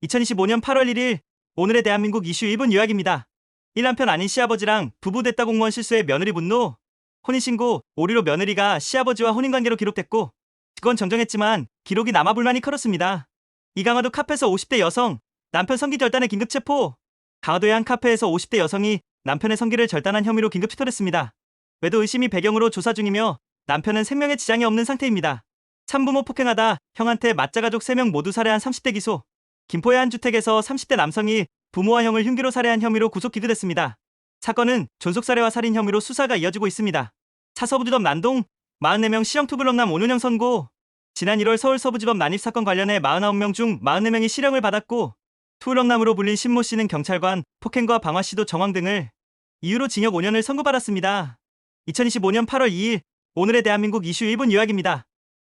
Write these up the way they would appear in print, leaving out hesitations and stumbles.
2025년 8월 1일 오늘의 대한민국 이슈 1분 요약입니다. 1남편 아닌 시아버지랑 부부 됐다 공무원 실수에 며느리 분노. 혼인신고 오류로 며느리가 시아버지와 혼인관계로 기록됐고 그건 정정했지만 기록이 남아 불만이 커졌습니다. 이강화도 카페에서 50대 여성 남편 성기 절단에 긴급 체포. 강화도의 한 카페에서 50대 여성이 남편의 성기를 절단한 혐의로 긴급 체포됐습니다. 외도 의심이 배경으로 조사 중이며 남편은 생명에 지장이 없는 상태입니다. 참부모 폭행하다 형한테 맞자가족 3명 모두 살해한 30대 기소. 김포의 한 주택에서 30대 남성이 부모와 형을 흉기로 살해한 혐의로 구속 기소됐습니다. 사건은 존속살해와 살인 혐의로 수사가 이어지고 있습니다. 차서부지법 난동 44명 시형 투블럭남 5년형 선고. 지난 1월 서울 서부지법 난입사건 관련해 49명 중 44명이 실형을 받았고 투블럭남으로 불린 신모 씨는 경찰관, 폭행과 방화 시도 정황 등을 이유로 징역 5년을 선고받았습니다. 2025년 8월 2일 오늘의 대한민국 이슈 1분 요약입니다.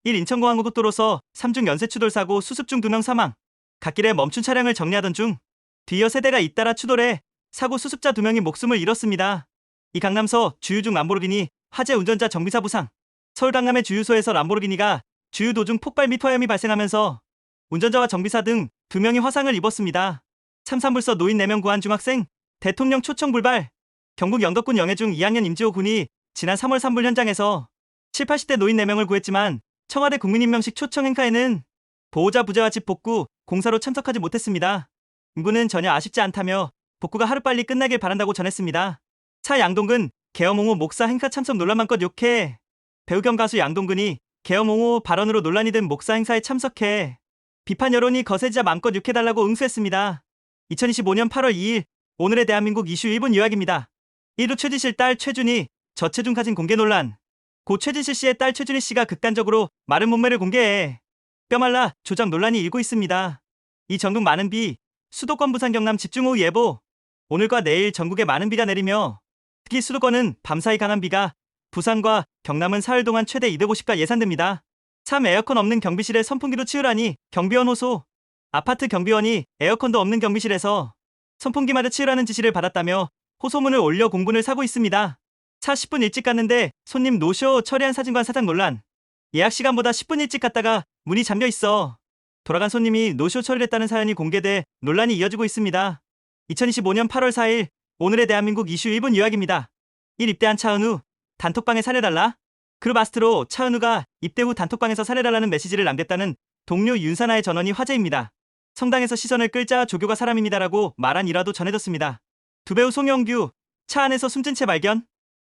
1. 인천공항고속도로서 3중 연쇄 추돌 사고 수습 중 2명 사망. 갓길에 멈춘 차량을 정리하던 중 뒤이어 세대가 잇따라 추돌해 사고 수습자 2명이 목숨을 잃었습니다. 이 강남서 주유 중 람보르기니 화재 운전자 정비사 부상. 서울 강남의 주유소에서 람보르기니가 주유 도중 폭발 및 화염이 발생하면서 운전자와 정비사 등 2명이 화상을 입었습니다. 참산불서 노인 4명 구한 중학생 대통령 초청 불발. 경북 영덕군 영해중 2학년 임지호 군이 지난 3월 산불 현장에서 70, 80대 노인 4명을 구했지만 청와대 국민임명식 초청 행사에는 보호자 부재와 집 복구, 공사로 참석하지 못했습니다. 군은 전혀 아쉽지 않다며 복구가 하루빨리 끝나길 바란다고 전했습니다. 차 양동근, 계엄옹호 목사 행사 참석 논란만껏 욕해. 배우 겸 가수 양동근이 계엄옹호 발언으로 논란이 된 목사 행사에 참석해 비판 여론이 거세지자 맘껏 욕해달라고 응수했습니다. 2025년 8월 2일 오늘의 대한민국 이슈 1분 요약입니다. 1루 최지실 딸 최준희 저체중 사진 공개 논란. 고 최진실 씨의 딸 최준희 씨가 극단적으로 마른 몸매를 공개해 뼈말라 조작 논란이 일고 있습니다. 이 전국 많은 비, 수도권 부산 경남 집중호우 예보. 오늘과 내일 전국에 많은 비가 내리며 특히 수도권은 밤사이 강한 비가, 부산과 경남은 사흘 동안 최대 250가 예상됩니다. 참 에어컨 없는 경비실에 선풍기로 치우라니 경비원 호소. 아파트 경비원이 에어컨도 없는 경비실에서 선풍기마저 치우라는 지시를 받았다며 호소문을 올려 공분을 사고 있습니다. 차 10분 일찍 갔는데 손님 노쇼 처리한 사진관 사장 논란. 예약 시간보다 10분 일찍 갔다가 문이 잠겨 있어 돌아간 손님이 노쇼 처리를 했다는 사연이 공개돼 논란이 이어지고 있습니다. 2025년 8월 4일 오늘의 대한민국 이슈 1분 요약입니다. 1. 입대한 차은우 단톡방에 살해달라. 그룹 아스트로 차은우가 입대 후 단톡방에서 살해달라는 메시지를 남겼다는 동료 윤사나의 전원이 화제입니다. 성당에서 시선을 끌자 조교가 사람입니다라고 말한 일화도 전해졌습니다. 두 배우 송영규 차 안에서 숨진 채 발견.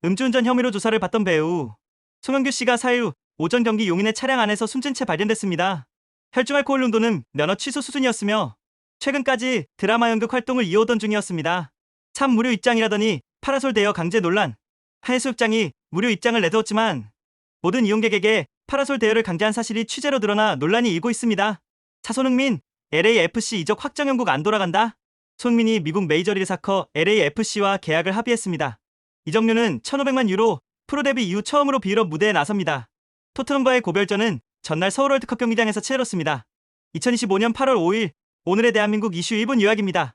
음주운전 혐의로 조사를 받던 배우 송영규 씨가 사유 오전 경기 용인의 차량 안에서 숨진 채 발견됐습니다. 혈중 알코올 농도는 면허 취소 수준이었으며 최근까지 드라마 연극 활동을 이어오던 중이었습니다. 참 무료 입장이라더니 파라솔 대여 강제 논란. 한 해수욕장이 무료 입장을 내두었지만 모든 이용객에게 파라솔 대여를 강제한 사실이 취재로 드러나 논란이 일고 있습니다. 차 손흥민 LAFC 이적 확정 영국 안 돌아간다. 손흥민이 미국 메이저리그 사커 LAFC와 계약을 합의했습니다. 이적료는 1,500만 유로, 프로 데뷔 이후 처음으로 비유럽 무대에 나섭니다. 토트넘과의 고별전은 전날 서울 월드컵 경기장에서 치러졌습니다. 2025년 8월 5일 오늘의 대한민국 이슈 1분 요약입니다.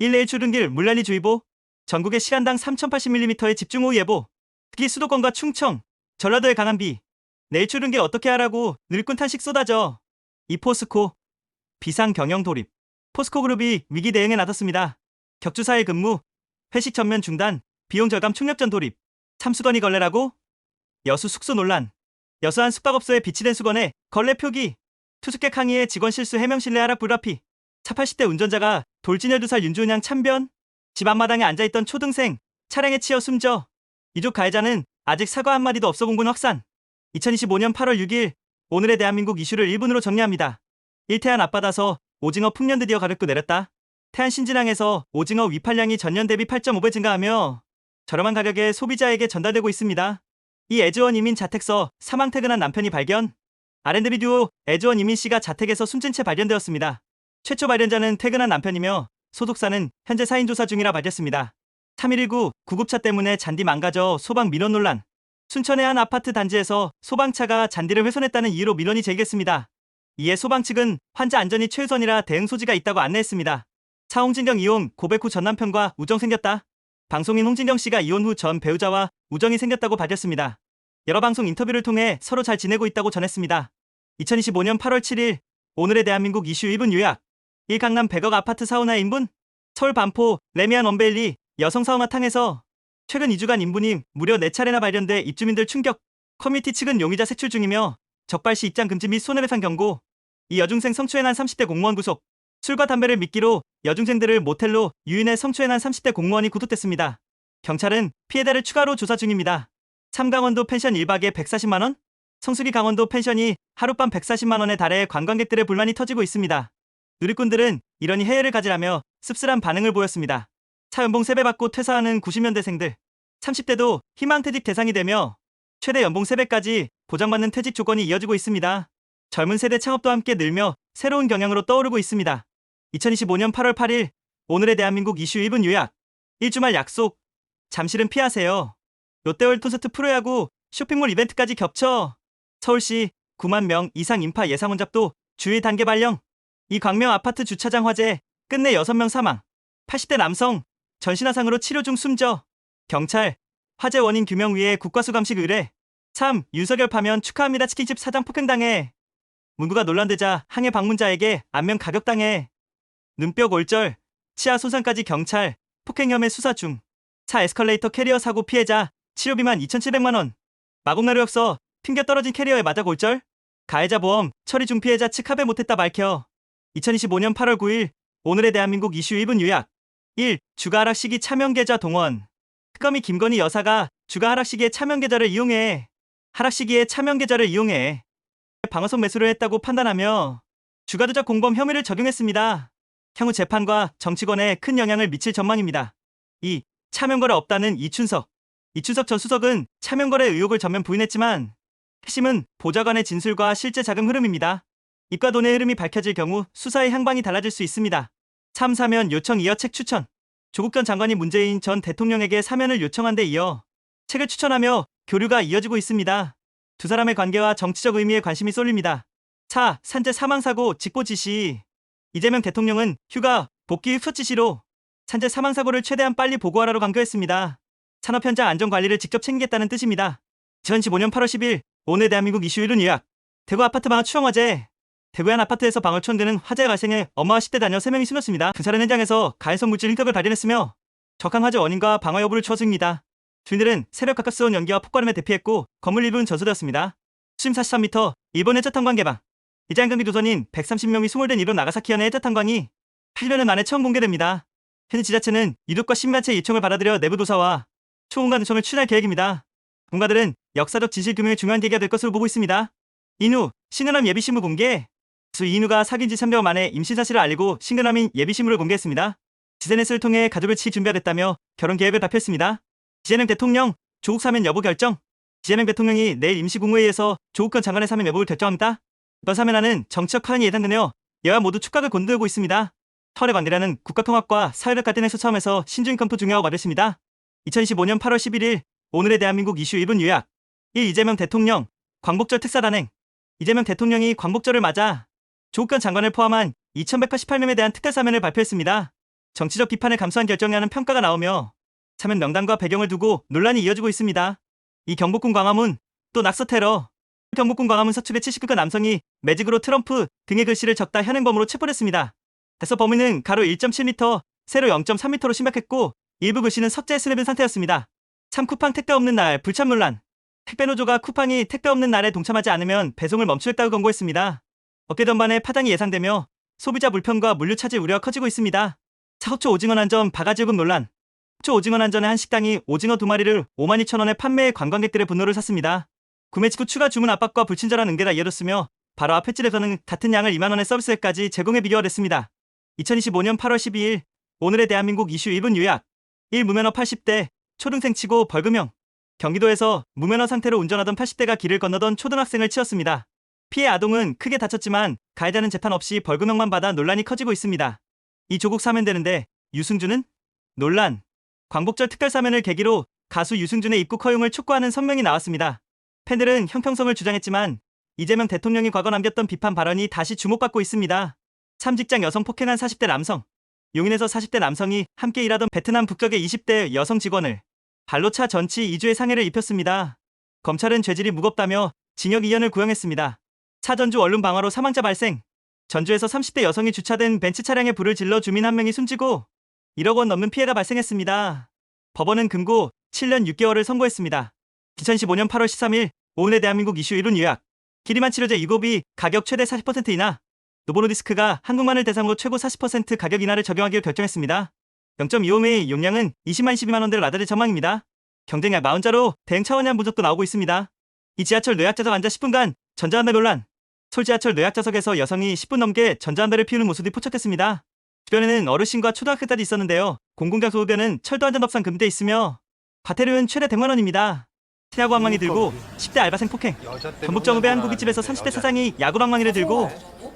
1. 내일 출근길 물난리 주의보. 전국에 시간당 3,080mm의 집중호우 예보. 특히 수도권과 충청, 전라도에 강한 비. 내일 출근길 어떻게 하라고 늘꾼 탄식 쏟아져. 2. 포스코 비상 경영 돌입. 포스코그룹이 위기 대응에 나섰습니다. 격주 4일 근무, 회식 전면 중단, 비용 절감 총력전 돌입. 참수건이 걸레라고? 여수 숙소 논란. 여수 한 숙박업소에 비치된 수건에 걸레 표기. 투숙객 항의에 직원 실수 해명 신뢰 하락 불합의. 차 80대 운전자가 돌진열 2살 윤주은 양 참변. 집 앞마당에 앉아있던 초등생 차량에 치여 숨져. 유족 가해자는 아직 사과 한마디도 없어 공분 확산. 2025년 8월 6일 오늘의 대한민국 이슈를 1분으로 정리합니다. 1. 태안 앞바다서 오징어 풍년 드디어 가격도 내렸다. 태안 신진항에서 오징어 위팔량이 전년 대비 8.5배 증가하며 저렴한 가격에 소비자에게 전달되고 있습니다. 이 애즈원 이민 자택서 사망 퇴근한 남편이 발견. R&B 듀오 애즈원 이민 씨가 자택에서 숨진 채 발견되었습니다. 최초 발견자는 퇴근한 남편이며 소속사는 현재 사인 조사 중이라 밝혔습니다. 3119 구급차 때문에 잔디 망가져 소방 민원 논란. 순천의 한 아파트 단지에서 소방차가 잔디를 훼손했다는 이유로 민원이 제기했습니다. 이에 소방 측은 환자 안전이 최우선이라 대응 소지가 있다고 안내했습니다. 차 홍진경 이혼 고백 후 전 남편과 우정 생겼다. 방송인 홍진경 씨가 이혼 후 전 배우자와 우정이 생겼다고 밝혔습니다. 여러 방송 인터뷰를 통해 서로 잘 지내고 있다고 전했습니다. 2025년 8월 7일 오늘의 대한민국 이슈 1분 요약. 1. 강남 100억 아파트 사우나 인분. 서울 반포 레미안 원베일리 여성 사우나탕에서 최근 2주간 인분이 무려 4차례나 발견돼 입주민들 충격. 커뮤니티 측은 용의자 색출 중이며 적발시 입장 금지 및 손해배상 경고. 이 여중생 성추행한 30대 공무원 구속. 술과 담배를 미끼로 여중생들을 모텔로 유인해 성추행한 30대 공무원이 구속됐습니다. 경찰은 피해자를 추가로 조사 중입니다. 3. 강원도 펜션 1박에 140만원? 성수기 강원도 펜션이 하룻밤 140만원에 달해 관광객들의 불만이 터지고 있습니다. 누리꾼들은 이러니 해외를 가지라며 씁쓸한 반응을 보였습니다. 차연봉 3배 받고 퇴사하는 90년대생들. 30대도 희망퇴직 대상이 되며 최대 연봉 3배까지 보장받는 퇴직 조건이 이어지고 있습니다. 젊은 세대 창업도 함께 늘며 새로운 경향으로 떠오르고 있습니다. 2025년 8월 8일 오늘의 대한민국 이슈 1분 요약. 1주말 약속. 잠실은 피하세요. 롯데월드 콘서트 프로야구 쇼핑몰 이벤트까지 겹쳐. 서울시 9만 명 이상 인파 예상 혼잡도 주의 단계 발령. 이 광명 아파트 주차장 화재 끝내 6명 사망. 80대 남성 전신화상으로 치료 중 숨져. 경찰 화재 원인 규명 위해 국과수감식 의뢰. 3. 윤석열 파면 축하합니다 치킨집 사장 폭행당해. 문구가 논란되자 항해 방문자에게 안면 가격당해. 눈뼈 골절 치아 손상까지 경찰 폭행 혐의 수사 중. 4. 에스컬레이터 캐리어 사고 피해자 치료비만 2,700만원. 마곡나루역서 튕겨 떨어진 캐리어에 맞아 골절. 가해자 보험 처리 중 피해자 측 합의 못했다 밝혀. 2025년 8월 9일 오늘의 대한민국 이슈 1분 요약. 1. 주가 하락 시기 차명 계좌 동원. 특검이 김건희 여사가 주가 하락 시기에 차명 계좌를 이용해. 하락 시기에 차명 계좌를 이용해 방어석 매수를 했다고 판단하며 주가 조작 공범 혐의를 적용했습니다. 향후 재판과 정치권에 큰 영향을 미칠 전망입니다. 2. 차명거래 없다는 이춘석. 이춘석 전 수석은 차명거래 의혹을 전면 부인했지만 핵심은 보좌관의 진술과 실제 자금 흐름입니다. 입과 돈의 흐름이 밝혀질 경우 수사의 향방이 달라질 수 있습니다. 3. 사면 요청 이어 책 추천. 조국 전 장관이 문재인 전 대통령에게 사면을 요청한 데 이어 책을 추천하며 교류가 이어지고 있습니다. 두 사람의 관계와 정치적 의미에 관심이 쏠립니다. 4. 산재 사망사고 직보 지시. 이재명 대통령은 휴가 복귀 후첫 지시로 산재 사망사고를 최대한 빨리 보고하라고 강조했습니다. 산업 현장 안전 관리를 직접 챙기겠다는 뜻입니다. 2015년 8월 10일 오늘 대한민국 이슈 1분 요약. 대구 아파트 방화 추정 화재. 대구의 한 아파트에서 방화 추정되는 화재 발생에 엄마와 10대 자녀 3명이 숨졌습니다. 경찰은 현장에서 가해성 물질 흰떡을 발견했으며 적항 화재 원인과 방화 여부를 추적 중입니다. 주민들은 새벽 가깝 쏘온 연기와 폭발음에 대피했고 건물 일부는 전소되었습니다. 수심 43m 일본 해저탄광 개방. 이자행경비 도선인 130명이 수몰된 일본 나가사키현의 해저탄광이 8년 만에 처음 공개됩니다. 현재 지자체는 유독과 시민단체 요청을 받아들여 내부 조사와 초공간 요청을 추진할 계획입니다. 공가들은 역사적 진실규명의 중요한 계기가 될 것으로 보고 있습니다. 인후 신은함 예비신문 공개. 가수 이인우가 사귄 지 3개월 만에 임신 사실을 알리고 신근함인 예비신문을 공개했습니다. SNS를 통해 가족을 치 준비가 됐다며 결혼 계획을 발표했습니다. 이재명 대통령 조국 사면 여부 결정. 이재명 대통령이 내일 임시국무회의에서 조국 전 장관의 사면 여부를 결정합니다. 이번 사면안은 정치적 파행이 예상되며 여야 모두 촉각을 곤두르고 있습니다. 터널의 관계라는 국가통합과 사회적 갈등에서 처음에서 신중히 검토 중요하고 말했습니다. 2025년 8월 11일 오늘의 대한민국 이슈 1분 요약. 1. 이재명 대통령 광복절 특사 단행. 이재명 대통령이 광복절을 맞아 조국 전 장관을 포함한 2188명에 대한 특별 사면을 발표했습니다. 정치적 비판을 감수한 결정이라는 평가가 나오며 사면 명단과 배경을 두고 논란이 이어지고 있습니다. 이 경복궁 광화문 또 낙서 테러. 경복궁 광화문 서축의 79가 남성이 매직으로 트럼프 등의 글씨를 적다 현행범으로 체포됐습니다. 대서 범인은 가로 1.7m, 세로 0.3m로 심각했고 일부 글씨는 삭제에 스냅은 상태였습니다. 3. 쿠팡 택배 없는 날 불참 논란. 택배노조가 쿠팡이 택배 없는 날에 동참하지 않으면 배송을 멈추겠다고 권고했습니다. 업계 전반에 파장이 예상되며 소비자 불편과 물류 차질 우려가 커지고 있습니다. 사호초 오징어 난전 바가지 요금 논란. 초 오징어 난전의 한 식당이 오징어 2마리를 52,000원에 판매해 관광객들의 분노를 샀습니다. 구매 직후 추가 주문 압박과 불친절한 응대가 이어졌으며 바로 앞 횟집에서는 같은 양을 2만원의 서비스까지 제공해 비교가 됐습니다. 2025년 8월 12일 오늘의 대한민국 이슈 1분 요약. 1. 무면허 80대 초등생 치고 벌금형. 경기도에서 무면허 상태로 운전하던 80대가 길을 건너던 초등학생을 치었습니다. 피해 아동은 크게 다쳤지만 가해자는 재판 없이 벌금형만 받아 논란이 커지고 있습니다. 이 조국 사면되는데 유승준은? 논란. 광복절 특별 사면을 계기로 가수 유승준의 입국 허용을 촉구하는 성명이 나왔습니다. 팬들은 형평성을 주장했지만 이재명 대통령이 과거 남겼던 비판 발언이 다시 주목받고 있습니다. 3. 직장 여성 폭행한 40대 남성. 용인에서 40대 남성이 함께 일하던 베트남 국적의 20대 여성 직원을 발로 차 전치 2주의 상해를 입혔습니다. 검찰은 죄질이 무겁다며 징역 2년을 구형했습니다. 차 전주 원룸 방화로 사망자 발생. 전주에서 30대 여성이 주차된 벤츠 차량에 불을 질러 주민 한 명이 숨지고 1억 원 넘는 피해가 발생했습니다. 법원은 금고 7년 6개월을 선고했습니다. 2015년 8월 13일 오은의 대한민국 이슈 1분 요약. 기리만 치료제 이고비 가격 최대 40% 인하. 노보노디스크가 한국만을 대상으로 최고 40% 가격 인하를 적용하기로 결정했습니다. 0.25매 용량은 20만 22만 원대로 낮아질 전망입니다. 경쟁 약 40자로 대응 차원의 한 분석도 나오고 있습니다. 이 지하철 노약자석 앉아 10분간 전자담배 논란. 서울 지하철 노약자석에서 여성이 10분 넘게 전자담배를 피우는 모습이 포착됐습니다. 주변에는 어르신과 초등학생까지 있었는데요. 공공장소 흡연은 철도 안전법상 금지돼 있으며 과태료는 최대 100만 원입니다. 티나고 방망이 들고 10대 알바생 폭행. 전북 정읍의 한 고깃집에서 30대 사장이 야구 방망이를 들고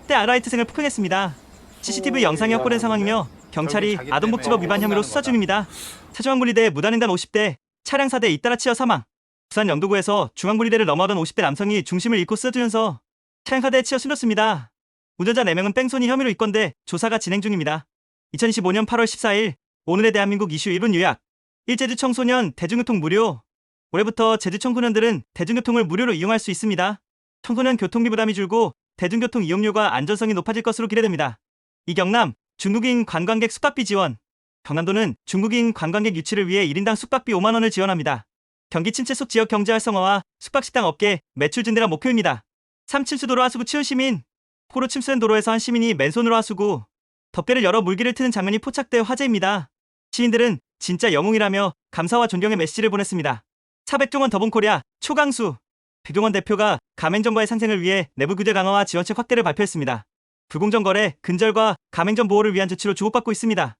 10대 아르바이트생을 폭행했습니다. CCTV 영상이 확보된 상황이며 경찰이 아동복지법 위반 혐의로 수사 중입니다. 차중앙분리대 무단횡단 50대, 차량 4대 잇따라 치여 사망. 부산 영도구에서 중앙분리대를 넘어가던 50대 남성이 중심을 잃고 쓰러지면서 차량 4대에 치여 숨졌습니다. 운전자 4명은 뺑소니 혐의로 입건돼 조사가 진행 중입니다. 2025년 8월 14일 오늘의 대한민국 이슈 1분 요약. 일제주 청소년 대중교통 무료. 올해부터 제주 청소년들은 대중교통을 무료로 이용할 수 있습니다. 청소년 교통비 부담이 줄고 대중교통 이용료가 안전성이 높아질 것으로 기대됩니다. 이경남 중국인 관광객 숙박비 지원. 경남도는 중국인 관광객 유치를 위해 1인당 숙박비 5만 원을 지원합니다. 경기 침체 속 지역 경제 활성화와 숙박식당 업계 매출 증대가 목표입니다. 3침수 도로 하수구 치운 시민. 폭우로 침수된 도로에서 한 시민이 맨손으로 하수구 덮개를 열어 물기를 트는 장면이 포착돼 화제입니다. 시민들은 진짜 영웅이라며 감사와 존경의 메시지를 보냈습니다. 차 백종원 더본코리아 초강수. 백종원 대표가 가맹점과의 상생을 위해 내부 규제 강화와 지원책 확대를 발표했습니다. 불공정 거래, 근절과 가맹점 보호를 위한 조치로 주목받고 있습니다.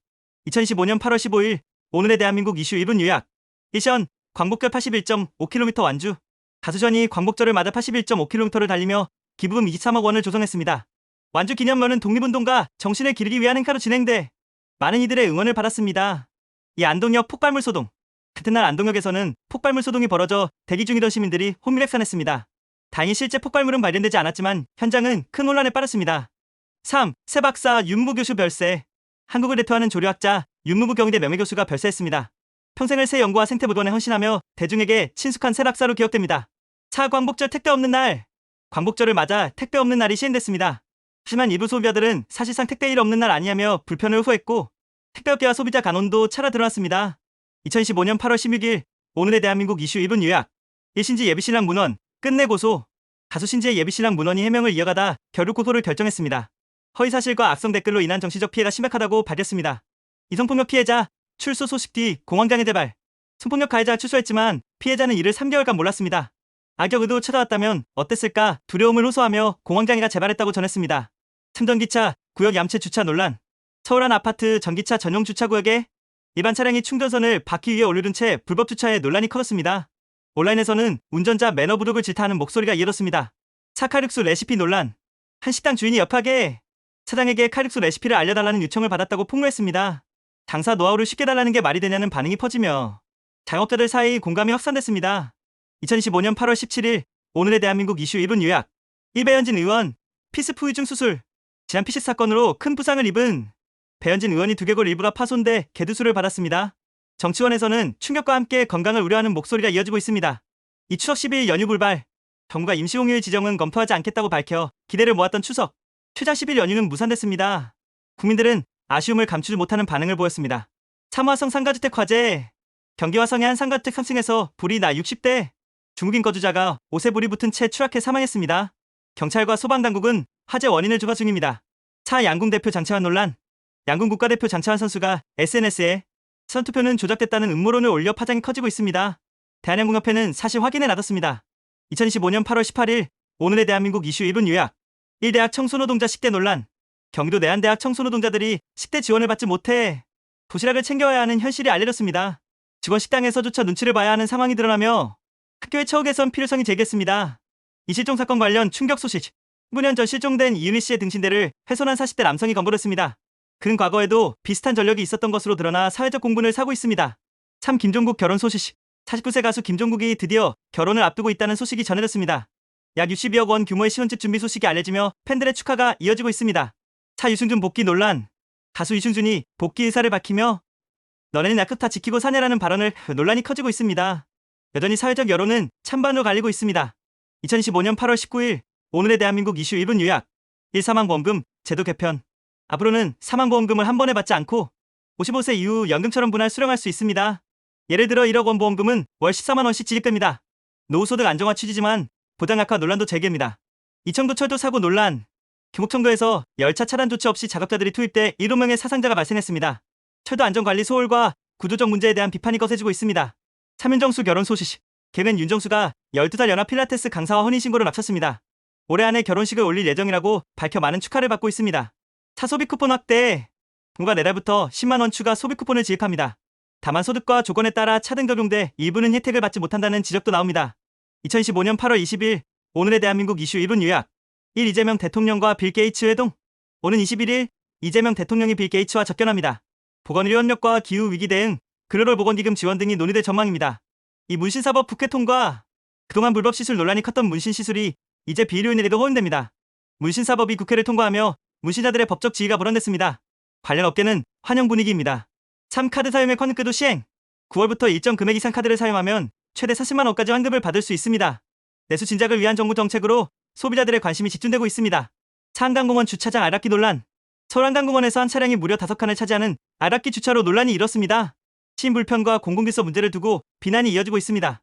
2025년 8월 15일 오늘의 대한민국 이슈 1분 요약. 1션 광복절 81.5km 완주. 가수전이 광복절을 맞아 81.5km를 달리며 기부금 23억 원을 조성했습니다. 완주 기념면은 독립운동가 정신을 기르기 위한 행사로 진행돼 많은 이들의 응원을 받았습니다. 이 안동역 폭발물 소동. 같은 날 안동역에서는 폭발물 소동이 벌어져 대기 중이던 시민들이 혼미백산했습니다. 다행히 실제 폭발물은 발견되지 않았지만 현장은 큰 혼란에 빠졌습니다. 3. 새 박사 윤무 교수 별세. 한국을 대표하는 조류학자 윤무부 경희대 명예교수가 별세했습니다. 평생을 새 연구와 생태보존에 헌신하며 대중에게 친숙한 새 박사로 기억됩니다. 4. 광복절 택배 없는 날. 광복절을 맞아 택배 없는 날이 시행됐습니다. 하지만 일부 소비자들은 사실상 택배일 없는 날 아니냐며 불편을 호소했고 택배업계와 소비자 간원도 차라 드러났습니다. 2015년 8월 16일 오늘의 대한민국 이슈 1분 요약. 일신지 예비신랑 문원 끝내 고소. 가수 신지의 예비신랑 문원이 해명을 이어가다 결국 고소를 결정했습니다. 허위사실과 악성 댓글로 인한 정치적 피해가 심각하다고 밝혔습니다. 이성폭력 피해자 출소 소식 뒤 공황장애 재발. 성폭력 가해자가 출소했지만 피해자는 이를 3개월간 몰랐습니다. 악역 의도 찾아왔다면 어땠을까 두려움을 호소하며 공황장애가 재발했다고 전했습니다. 틈전기차 구역 얌체 주차 논란. 서울 한 아파트 전기차 전용 주차구역에 일반 차량이 충전선을 바퀴 위에 올려둔 채 불법 주차에 논란이 커졌습니다. 온라인에서는 운전자 매너 부족을 질타하는 목소리가 이어졌습니다. 차 칼육수 레시피 논란. 한 식당 주인이 옆하게 사장에게 칼육수 레시피를 알려달라는 요청을 받았다고 폭로했습니다. 장사 노하우를 쉽게 달라는 게 말이 되냐는 반응이 퍼지며 자영업자들 사이 공감이 확산됐습니다. 2025년 8월 17일 오늘의 대한민국 이슈 1분 요약. 배현진 의원 피스프 후유증 수술. 지난 피식 사건으로 큰 부상을 입은 배현진 의원이 두개골 일부가 파손돼 개두술을 받았습니다. 정치원에서는 충격과 함께 건강을 우려하는 목소리가 이어지고 있습니다. 이 추석 12일 연휴 불발. 정부가 임시공휴일 지정은 검토하지 않겠다고 밝혀 기대를 모았던 추석. 최장 10일 연휴는 무산됐습니다. 국민들은 아쉬움을 감추지 못하는 반응을 보였습니다. 참화성 상가주택 화재. 경기 화성의 한 상가주택 3층에서 불이 나 60대. 중국인 거주자가 옷에 불이 붙은 채 추락해 사망했습니다. 경찰과 소방당국은 화재 원인을 조사 중입니다. 차 양궁 대표 장채환 논란. 양궁 국가대표 장채환 선수가 SNS에 선투표는 조작됐다는 음모론을 올려 파장이 커지고 있습니다. 대한양궁협회는 사실 확인에 나섰습니다. 2025년 8월 18일 오늘의 대한민국 이슈 1분 요약. 1대학 청소노동자 식대 논란. 경기도 내한대학 청소노동자들이 식대 지원을 받지 못해 도시락을 챙겨와야 하는 현실이 알려졌습니다. 직원 식당에서조차 눈치를 봐야 하는 상황이 드러나며 학교의 처우 개선 필요성이 제기했습니다. 이 실종 사건 관련 충격 소식. 19년 전 실종된 이윤희 씨의 등신대를 훼손한 40대 남성이 검거됐습니다. 그는 과거에도 비슷한 전력이 있었던 것으로 드러나 사회적 공분을 사고 있습니다. 3. 김종국 결혼 소식. 49세 가수 김종국이 드디어 결혼을 앞두고 있다는 소식이 전해졌습니다. 약 62억 원 규모의 신혼집 준비 소식이 알려지며 팬들의 축하가 이어지고 있습니다. 4. 유승준 복귀 논란. 가수 유승준이 복귀 의사를 밝히며 너네는 약속 다 지키고 사냐라는 발언을 논란이 커지고 있습니다. 여전히 사회적 여론은 찬반으로 갈리고 있습니다. 2025년 8월 19일 오늘의 대한민국 이슈 1분 요약. 1. 사망보험금 제도 개편. 앞으로는 사망보험금을 한 번에 받지 않고 55세 이후 연금처럼 분할 수령할 수 있습니다. 예를 들어 1억 원 보험금은 월 14만 원씩 지급됩니다. 노후소득 안정화 취지지만 보장 약화 논란도 제기됩니다. 이청도 철도 사고 논란. 김옥청도에서 열차 차단 조치 없이 작업자들이 투입돼 7명의 사상자가 발생했습니다. 철도 안전관리 소홀과 구조적 문제에 대한 비판이 거세지고 있습니다. 차민정수 결혼 소식. 개는 윤정수가 12살 연하 필라테스 강사와 혼인신고를 마쳤습니다. 올해 안에 결혼식을 올릴 예정이라고 밝혀 많은 축하를 받고 있습니다. 차소비 쿠폰 확대. 정부가 내달부터 10만 원 추가 소비 쿠폰을 지급합니다. 다만 소득과 조건에 따라 차등 적용돼 일부는 혜택을 받지 못한다는 지적도 나옵니다. 2025년 8월 20일 오늘의 대한민국 이슈 1분 요약. 1. 이재명 대통령과 빌 게이츠 회동. 오는 21일 이재명 대통령이 빌 게이츠와 접견합니다. 보건의료 협력과 기후위기 대응, 글로벌 보건기금 지원 등이 논의될 전망입니다. 이 문신사법 국회 통과. 그동안 불법 시술 논란이 컸던 문신시술이 이제 비의료인에게도 허용됩니다. 문신사법이 국회를 통과하며 문신자들의 법적 지위가 불안됐습니다. 관련 업계는 환영 분위기입니다. 참 카드 사용의 컨크도 시행. 9월부터 일정 금액 이상 카드를 사용하면 최대 40만 원까지 환급을 받을 수 있습니다. 내수 진작을 위한 정부 정책으로 소비자들의 관심이 집중되고 있습니다. 차 한강공원 주차장 알악기 논란. 서울 한강공원에서 한 차량이 무려 5칸을 차지하는 알악기 주차로 논란이 일었습니다. 시민 불편과 공공질서 문제를 두고 비난이 이어지고 있습니다.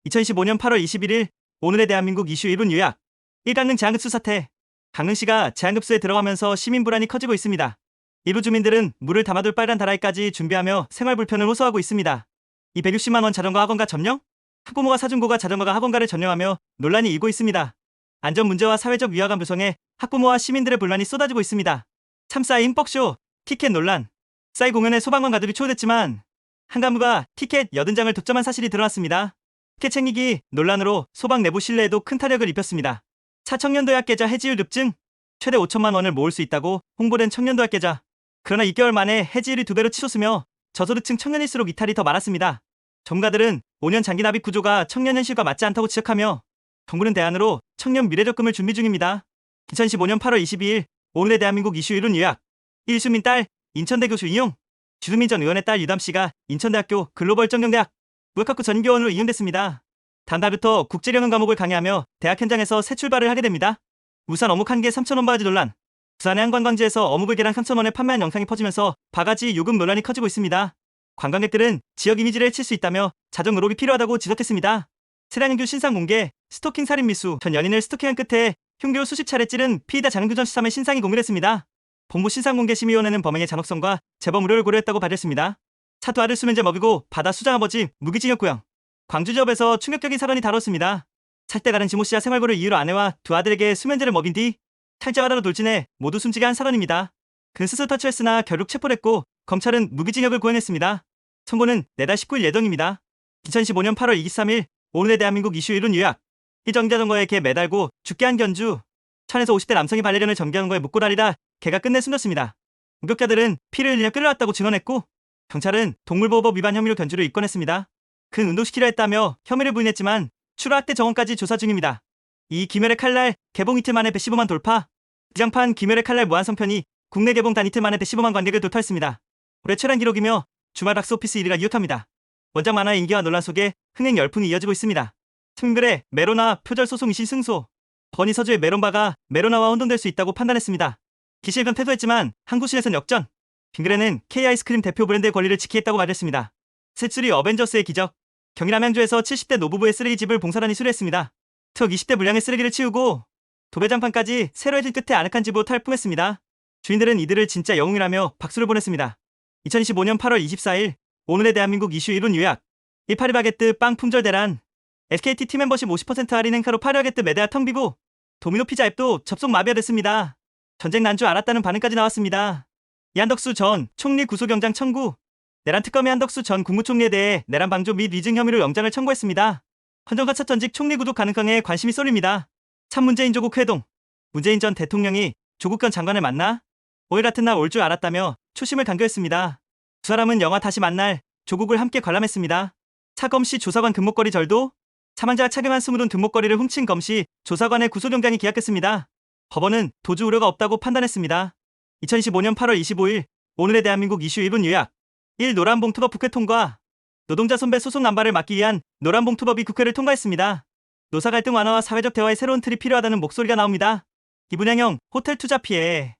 2015년 8월 21일 오늘의 대한민국 이슈 1분 요약. 1. 강릉 제한급수 사태. 강릉시가 제한급수에 들어가면서 시민 불안이 커지고 있습니다. 일부 주민들은 물을 담아둘 빨간 다라이까지 준비하며 생활 불편을 호소하고 있습니다. 이 160만 원 자전거 학원가 점령? 학부모가 사준 고가 자전거가 학원가를 점령하며 논란이 일고 있습니다. 안전 문제와 사회적 위화감 구성에 학부모와 시민들의 분란이 쏟아지고 있습니다. 참싸이 흠뻑쇼, 티켓 논란. 싸이 공연에 소방관 가족이 초대됐지만 한 간부가 티켓 80장을 독점한 사실이 드러났습니다. 티켓 챙기기 논란으로 소방 내부 신뢰에도 큰 타격을 입혔습니다. 차 청년도약 계좌 해지율 급증. 최대 5천만 원을 모을 수 있다고 홍보된 청년도약 계좌. 그러나 2개월 만에 해지율이 2배로 치솟으며 저소득층 청년일수록 이탈이 더 많았습니다. 전문가들은 5년 장기 납입 구조가 청년 현실과 맞지 않다고 지적하며 정부는 대안으로 청년 미래적금을 준비 중입니다. 2015년 8월 22일 오늘의 대한민국 이슈 1분 요약. 1수민 딸 인천대 교수 이용. 주수민 전 의원의 딸 유담씨가 인천대학교 글로벌 정경대학 무역학부 전교원으로 이용됐습니다. 다음 달부터 국제경영 과목을 강의하며 대학 현장에서 새 출발을 하게 됩니다. 우산 어묵 1개 3,000원 바가지 논란. 부산의 한 관광지에서 어묵을 개당 3,000원에 판매한 영상이 퍼지면서 바가지 요금 논란이 커지고 있습니다. 관광객들은 지역 이미지를 해칠 수 있다며 자정 의록이 필요하다고 지적했습니다. 세량윤규 신상 공개, 스토킹 살인 미수. 전 연인을 스토킹한 끝에 흉기로 수십 차례 찌른 피의자 장윤규 전 시삼의 신상이 공개됐습니다. 본부 신상공개심의위원회는 범행의 잔혹성과 재범 우려를 고려했다고 밝혔습니다. 차두 알을 수면제 먹이고 바다 수장 아버지 무기징역 구형. 광주지업에서 충격적인 사건이 다뤘습니다. 찰때 가는 지모 씨와 생활고를 이유로 아내와 두 아들에게 수면제를 먹인 뒤 탈제하다로 돌진해 모두 숨지게 한 사건입니다. 그는 스스로 탈출했으나 결국 체포됐고 검찰은 무기징역을 구형했습니다. 선고는 내달 19일 예정입니다. 2015년 8월 23일 오늘의 대한민국 이슈 1분 요약. 희정자전거에 개 매달고 죽게 한 견주. 천에서 50대 남성이 반려견을 전기하는 묻고 다니다 개가 끝내 숨졌습니다. 목격자들은 피를 흘리며 끌려왔다고 증언했고 경찰은 동물보호법 위반 혐의로 견주를 입건했습니다. 그는 운동시키려 했다며 혐의를 부인했지만 추가 학대 정황까지 조사 중입니다. 이 김열의 칼날 개봉 이틀 만에 115만 돌파. 기장판 김열의 칼날 무한성편이 국내 개봉 단 이틀 만에 115만 관객을 돌파했습니다. 올해 최단 기록이며 주말 박스오피스 1위가 이웃합니다. 원작 만화의 인기와 논란 속에 흥행 열풍이 이어지고 있습니다. 틈글의 메로나 표절 소송 2심 승소. 버니 서주의 메론바가 메로나와 혼동될 수 있다고 판단했습니다. 기실건 패소했지만 항구실에선 역전. 빙그레는 K-아이스크림 대표 브랜드의 권리를 지키겠다고 말했습니다. 셋술이 어벤져스의 기적. 경기 남양주에서 70대 노부부의 쓰레기집을 봉사단이 수리했습니다. 트럭 20대 분량의 쓰레기를 치우고 도배장판까지 새로 해진 끝에 아늑한 집으로 탈풍했습니다. 주인들은 이들을 진짜 영웅이라며 박수를 보냈습니다. 2015년 8월 24일 오늘의 대한민국 이슈 1분 요약. 182 바게뜨 빵 품절 대란. SKT 팀 멤버십 50% 할인 행사로 8 바게뜨 매대와 텅비고 도미노 피자 앱도 접속 마비화됐습니다. 전쟁 난 줄 알았다는 반응까지 나왔습니다. 이한덕수 전 총리 구속영장 청구. 내란 특검이 한덕수 전 국무총리에 대해 내란 방조 및 위증 혐의로 영장을 청구했습니다. 헌정사 첫 전직 총리 구속 가능성에 관심이 쏠립니다. 참 문재인 조국 회동. 문재인 전 대통령이 조국 전 장관을 만나 5일 같은 날 올 줄 알았다며 초심을 강조했습니다. 두 사람은 영화 다시 만날 조국을 함께 관람했습니다. 차 검시 조사관 금목걸이 절도. 사망자가 착용한 스무돈 금목걸이를 훔친 검시 조사관의 구속영장이 기각했습니다. 법원은 도주 우려가 없다고 판단했습니다. 2015년 8월 25일 오늘의 대한민국 이슈 1분 요약. 1. 노란봉투법 국회 통과. 노동자 손배 소송 남발을 막기 위한 노란봉투법이 국회를 통과했습니다. 노사 갈등 완화와 사회적 대화의 새로운 틀이 필요하다는 목소리가 나옵니다. 이분양형 호텔 투자 피해.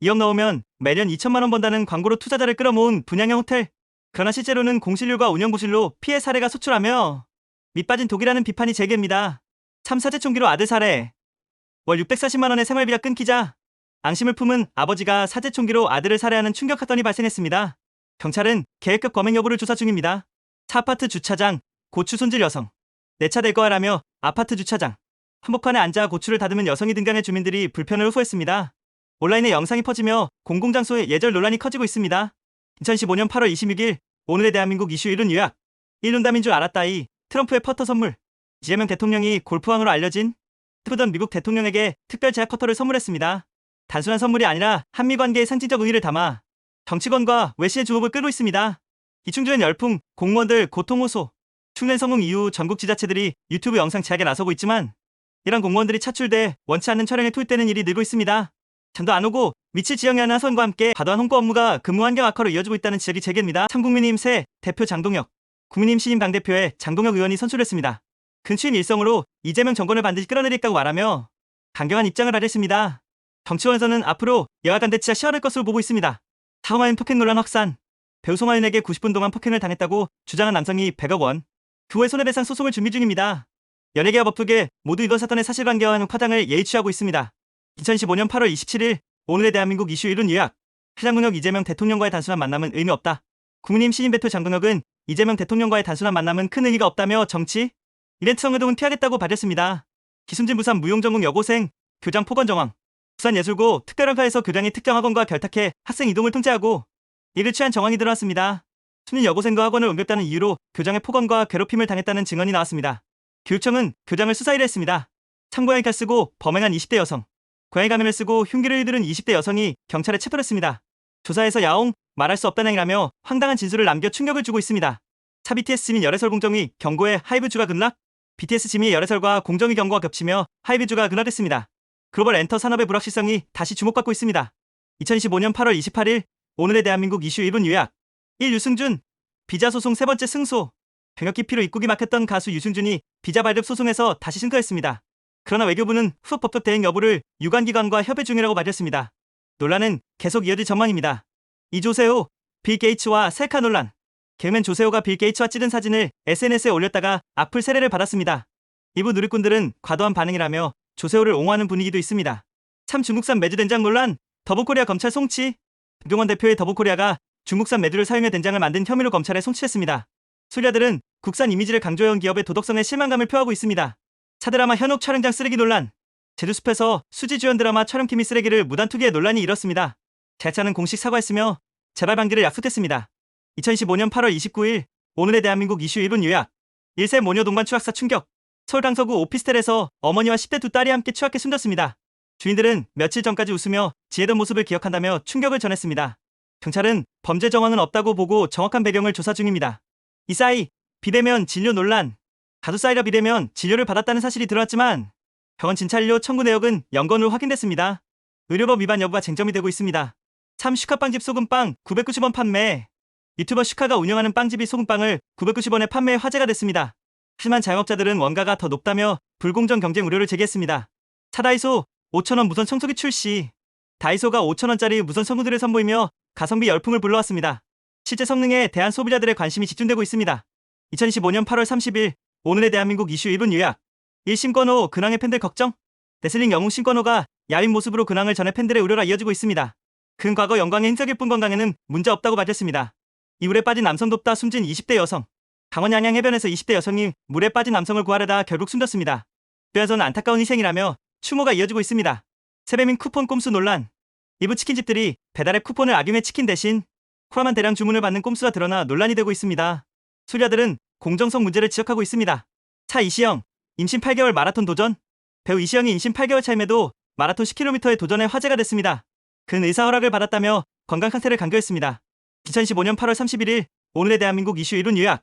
2억 넣으면 매년 2천만 원 번다는 광고로 투자자를 끌어모은 분양형 호텔. 그러나 실제로는 공실률과 운영 부실로 피해 사례가 속출하며 밑빠진 독이라는 비판이 제기됩니다. 참 사제총기로 아들 살해. 월 640만 원의 생활비가 끊기자 앙심을 품은 아버지가 사제총기로 아들을 살해하는 충격 사건이 발생했습니다. 경찰은 계획급 범행 여부를 조사 중입니다. 차 아파트 주차장, 고추 손질 여성. 내 차 댈 거야라며 아파트 주차장. 한복판에 앉아 고추를 다듬은 여성이 등장해 주민들이 불편을 호소했습니다. 온라인에 영상이 퍼지며 공공장소의 예절 논란이 커지고 있습니다. 2015년 8월 26일 오늘의 대한민국 이슈 1은 요약. 1논담인 줄 알았다이 트럼프의 퍼터 선물. 이재명 대통령이 골프왕으로 알려진 트루던 미국 대통령에게 특별 제약 퍼터를 선물했습니다. 단순한 선물이 아니라 한미 관계의 상징적 의의를 담아 정치권과 외신의 주목을 끌고 있습니다. 이충주엔 열풍, 공무원들 고통 호소. 충남 성공 이후 전국 지자체들이 유튜브 영상 제약에 나서고 있지만 이런 공무원들이 차출돼 원치 않는 촬영에 투입되는 일이 늘고 있습니다. 잠도 안 오고 미칠 지형이 하는 하선과 함께 과도한 홍보 업무가 근무 환경 악화로 이어지고 있다는 지적이 제기됩니다. 참국민의힘 새 대표 장동혁, 국민의힘 신임 당대표에 장동혁 의원이 선출했습니다. 근처인 일성으로 이재명 정권을 반드시 끌어내리겠다고 말하며 강경한 입장을 발휘했습니다. 정치권에서는 앞으로 여야간대 치가 시원할 것으로 보고 있습니다. 타오마인 폭행 논란 확산. 배우 송하윤에게 90분 동안 폭행을 당했다고 주장한 남성이 100억 원. 그 후에 손해배상 소송을 준비 중입니다. 연예계와 법조계 모두 이번 사건의 사실관계와는 화장을 예의 취하고 있습니다. 2015년 8월 27일 오늘의 대한민국 이슈 1은 요약. 장동혁 이재명 대통령과의 단순한 만남은 의미 없다. 국민의힘 신임 대표 장동혁은 이재명 대통령과의 단순한 만남은 큰 의미가 없다며 정치, 이벤트 성회동은 피하겠다고 밝혔습니다. 기순진 부산 무용전공 여고생, 교장 폭언 정황. 부산예술고 특별학과에서 교장이 특정 학원과 결탁해 학생 이동을 통제하고 이를 취한 정황이 드러났습니다. 수민 여고생과 학원을 옮겼다는 이유로 교장의 폭언과 괴롭힘을 당했다는 증언이 나왔습니다. 교육청은 교장을 수사 1회 했습니다. 참고양이 칼 쓰고 범행한 20대 여성. 고양이 가면을 쓰고 흉기를 휘두른 20대 여성이 경찰에 체포했습니다. 조사에서 야옹, 말할 수 없다는 행위라며 황당한 진술을 남겨 충격을 주고 있습니다. 차 BTS 지민 열애설 공정위 경고에 하이브주가 급락. BTS 지민의 열애설과 공정위 경고가 겹치며 하이브주가 급락했습니다. 글로벌 엔터 산업의 불확실성이 다시 주목받고 있습니다. 2015년 8월 28일 오늘의 대한민국 이슈 1분 요약. 1. 유승준 비자 소송 세 번째 승소. 병역 기피로 입국이 막혔던 가수 유승준이 비자 발급 소송에서 다시 승소했습니다. 그러나 외교부는 후속 법적 대응 여부를 유관기관과 협의 중이라고 밝혔습니다. 논란은 계속 이어질 전망입니다. 2. 조세호 빌 게이츠와 셀카 논란. 개그맨 조세호가 빌 게이츠와 찍은 사진을 SNS에 올렸다가 악플 세례를 받았습니다. 일부 누리꾼들은 과도한 반응이라며 조세호를 옹호하는 분위기도 있습니다. 참 중국산 메주 된장 논란. 더보코리아 검찰 송치. 김경원 대표의 더보코리아가 중국산 메주를 사용해 된장을 만든 혐의로 검찰에 송치했습니다. 소리아들은 국산 이미지를 강조해온 기업의 도덕성에 실망감을 표하고 있습니다. 차드라마 현옥 촬영장 쓰레기 논란. 제주숲에서 수지 주연 드라마 촬영팀이 쓰레기를 무단 투기해 논란이 일었습니다. 제작자는 공식 사과했으며 재발 방지를 약속했습니다. 2015년 8월 29일 오늘의 대한민국 이슈 1분 요약. 1세 모녀 동반 추락사 충격. 서울 강서구 오피스텔에서 어머니와 10대 두 딸이 함께 추락해 숨졌습니다. 주인들은 며칠 전까지 웃으며 지혜던 모습을 기억한다며 충격을 전했습니다. 경찰은 범죄 정황은 없다고 보고 정확한 배경을 조사 중입니다. 이사이 비대면 진료 논란. 가수 싸이라 비대면 진료를 받았다는 사실이 드러났지만 병원 진찰료 청구 내역은 연건으로 확인됐습니다. 의료법 위반 여부가 쟁점이 되고 있습니다. 참 슈카빵집 소금빵 990원 판매. 유튜버 슈카가 운영하는 빵집이 소금빵을 990원에 판매해 화제가 됐습니다. 하지만 자영업자들은 원가가 더 높다며 불공정 경쟁 우려를 제기했습니다. 차다이소 5,000원 무선 청소기 출시. 다이소가 5,000원짜리 무선 청소기를 선보이며 가성비 열풍을 불러왔습니다. 실제 성능에 대한 소비자들의 관심이 집중되고 있습니다. 2015년 8월 30일 오늘의 대한민국 이슈 1분 요약. 1. 신권호 근황의 팬들 걱정. 레슬링 영웅 신권호가 야윈 모습으로 근황을 전해 팬들의 우려가 이어지고 있습니다. 그는 과거 영광의 행적일뿐 건강에는 문제 없다고 밝혔습니다. 이물에 빠진 남성 돕다 숨진 20대 여성. 강원 양양 해변에서 20대 여성이 물에 빠진 남성을 구하려다 결국 숨졌습니다. 뼈에서는 안타까운 희생이라며 추모가 이어지고 있습니다. 세배민 쿠폰 꼼수 논란. 일부 치킨집들이 배달앱 쿠폰을 악용해 치킨 대신 코라만 대량 주문을 받는 꼼수가 드러나 논란이 되고 있습니다. 소리아들은 공정성 문제를 지적하고 있습니다. 차 이시영 임신 8개월 마라톤 도전. 배우 이시영이 임신 8개월 차임에도 마라톤 10km의 도전에 화제가 됐습니다. 그는 의사 허락을 받았다며 건강 상태를 강조했습니다. 2015년 8월 31일 오늘의 대한민국 이슈 1분 요약.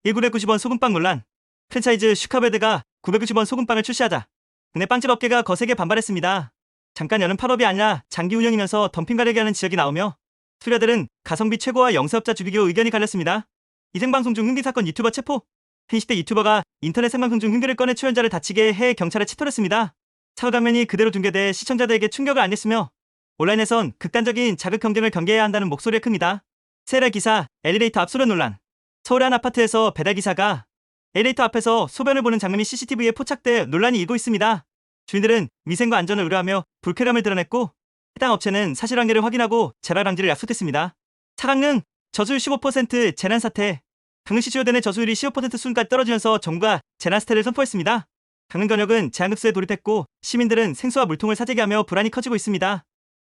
1990원 소금빵 논란. 프랜차이즈 슈카베드가 990원 소금빵을 출시하자 국내 빵집 업계가 거세게 반발했습니다. 잠깐 여는 팝업이 아니라 장기 운영이면서 덤핑 가려게 하는 지적이 나오며 소리아들은 가성비 최고와 영세업자 주비교 의견이 갈렸습니다. 이 생방송 중 흉기 사건 유튜버 체포. 20대 유튜버가 인터넷 생방송 중 흉기를 꺼내 출연자를 다치게 해 경찰에 체포했습니다. 사후 장면이 그대로 중계돼 시청자들에게 충격을 안겼으며 온라인에선 극단적인 자극 경쟁을 경계해야 한다는 목소리가 큽니다. 세례 기사, 엘리베이터 앞 소변 논란. 서울의 한 아파트에서 배달 기사가 엘리베이터 앞에서 소변을 보는 장면이 CCTV에 포착돼 논란이 일고 있습니다. 주민들은 위생과 안전을 우려하며 불쾌감을 드러냈고 해당 업체는 사실관계를 확인하고 재발 방지를 약속했습니다. 차강릉 저수율 15% 재난 사태. 강릉시 주요된의 저수율이 15% 수준까지 떨어지면서 정부가 재난 사태를 선포했습니다. 강릉 전역은 제한급수에 돌입했고 시민들은 생수와 물통을 사재기하며 불안이 커지고 있습니다.